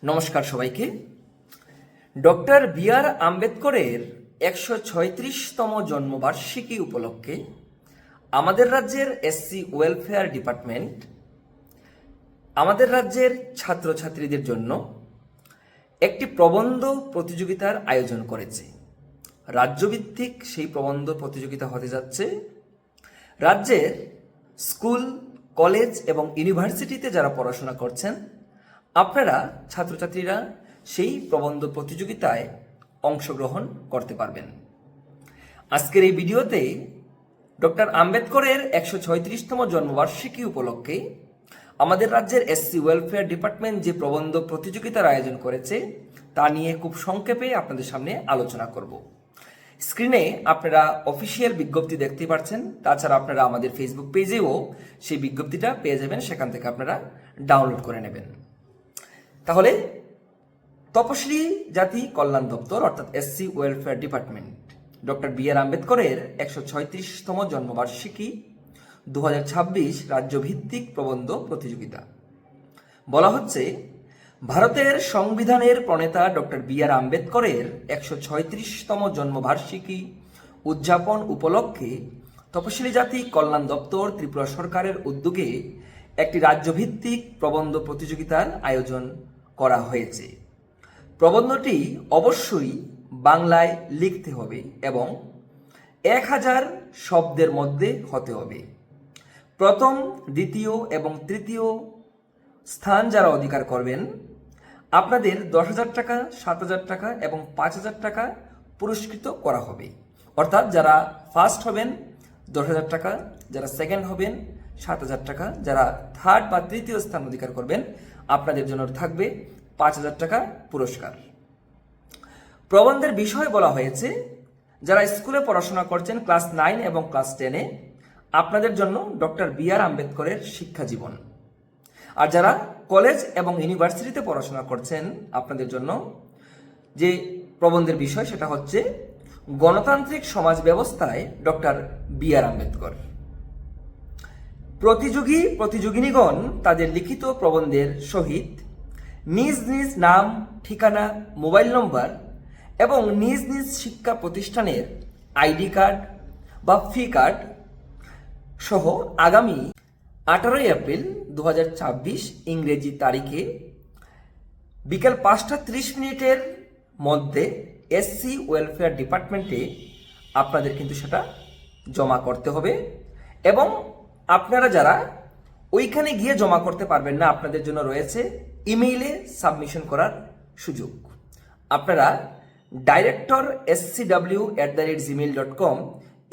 নমস্কার সবাইকে। Doctor B R আম্বেদকরের 136তম জন্মবার্ষিকী উপলক্ষে আমাদের রাজ্যের এসসি ওয়েলফেয়ার ডিপার্টমেন্ট আমাদের রাজ্যের ছাত্রছাত্রীদের জন্য একটি প্রবন্ধ প্রতিযোগিতার আয়োজন করেছে। রাজ্যভিত্তিক সেই প্রবন্ধ প্রতিযোগিতা হতে যাচ্ছে। রাজ্যের স্কুল, কলেজ এবং ইউনিভার্সিটিতে যারা পড়াশোনা করছেন আপনারা ছাত্রছাত্রীরা সেই প্রবন্ধ প্রতিযোগিতায় অংশগ্রহণ করতে পারবেন। আজকের এই ভিডিওতে ডক্টর আম্বেদকরের 136তম জন্মবার্ষিকী উপলক্ষে আমাদের রাজ্যের এসসি ওয়েলফেয়ার ডিপার্টমেন্ট যে প্রবন্ধ প্রতিযোগিতার আয়োজন করেছে তা নিয়ে খুব সংক্ষেপে আপনাদের সামনে আলোচনা করব। স্ক্রিনে আপনারা অফিসিয়াল বিজ্ঞপ্তি দেখতে পাচ্ছেন, তাছাড়া আপনারা আমাদের ফেসবুক পেজেও সেই বিজ্ঞপ্তিটা পেয়ে যাবেন, সেখান থেকে আপনারা ডাউনলোড করে নেবেন। তাহলে তপশিলি জাতি কল্যাণ দপ্তর অর্থাৎ SC welfare department doctor B R আম্বেদকরের 136তম জন্মবার্ষিকী 2026 রাজ্যভিত্তিক প্রবন্ধ প্রতিযোগিতা। বলা হচ্ছে, ভারতের সংবিধানের প্রণেতা ডক্টর বি আর আম্বেদকরের 136তম জন্মবার্ষিকী উদযাপন উপলক্ষে তপশিলি জাতি কল্যাণ দপ্তর ত্রিপুরা সরকারের উদ্যোগে একটি রাজ্যভিত্তিক প্রবন্ধ প্রতিযোগিতার আয়োজন করা হয়েছে। প্রবন্ধটি অবশ্যই বাংলায় লিখতে হবে এবং 1000 শব্দের মধ্যে হতে হবে। প্রথম, দ্বিতীয় এবং তৃতীয় স্থান যারা অধিকার করবেন আপনাদের 10,000 টাকা, 7,000 টাকা এবং 5,000 টাকা পুরস্কৃত করা হবে। অর্থাৎ যারা ফার্স্ট হবেন 10,000 টাকা, যারা সেকেন্ড হবেন 7,000 টাকা, যারা থার্ড বা তৃতীয় স্থান অধিকার করবেন আপনাদের জন্য থাকবে 5,000 টাকা পুরস্কার। প্রবন্ধের বিষয় বলা হয়েছে, যারা স্কুলে পড়াশোনা করছেন ক্লাস 9 এবং ক্লাস 10-এ আপনাদের জন্য ডক্টর বি আর আম্বেদকরের শিক্ষা জীবন। আর যারা কলেজ এবং ইউনিভার্সিটিতে পড়াশোনা করছেন আপনাদের জন্য যে প্রবন্ধের বিষয় সেটা হচ্ছে গণতান্ত্রিক সমাজ ব্যবস্থায় ডক্টর বি আর আম্বেদকর। প্রতিযোগিনীগণ তাদের লিখিত প্রবন্ধের সহিত নিজ নিজ নাম, ঠিকানা, মোবাইল নম্বর এবং নিজ নিজ শিক্ষা প্রতিষ্ঠানের আইডি কার্ড বা ফি কার্ড সহ আগামী 18 এপ্রিল 2026 ইংরেজি তারিখে বিকেল 5:30 মধ্যে এসসি ওয়েলফেয়ার ডিপার্টমেন্টে আপনাদের কিন্তু সেটা জমা করতে হবে। এবং আপনারা যারা ওইখানে গিয়ে জমা করতে পারবেন না, আপনাদের জন্য রয়েছে ইমেইলে সাবমিশন করার সুযোগ। আপনারা director@scw@gmail.com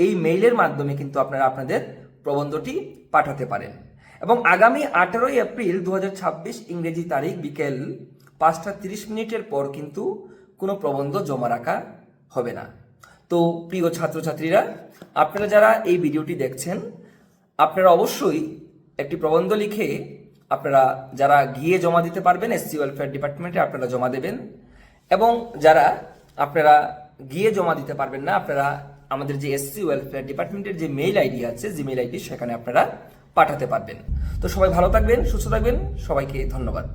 এই মেইলের মাধ্যমে কিন্তু আপনারা আপনাদের প্রবন্ধটি পাঠাতে পারেন। এবং আগামী 18 এপ্রিল 2026 ইংরেজি তারিখ বিকেল 5:30 পর কিন্তু কোনো প্রবন্ধ জমা রাখা হবে না। তো প্রিয় ছাত্রছাত্রীরা, আপনারা যারা এই ভিডিওটি দেখছেন আপনারা অবশ্যই একটি প্রবন্ধ লিখে আপনারা যারা গিয়ে জমা দিতে পারবেন এসসি ওয়েলফেয়ার ডিপার্টমেন্টে আপনারা জমা দেবেন। এবং যারা আপনারা গিয়ে জমা দিতে পারবেন না আপনারা আমাদের যে এসসি ওয়েলফেয়ার ডিপার্টমেন্টের যে মেইল আইডি আছে, জিমেইল আইডি, সেখানে আপনারা পাঠাতে পারবেন। তো সবাই ভালো থাকবেন, সুস্থ থাকবেন, সবাইকে ধন্যবাদ।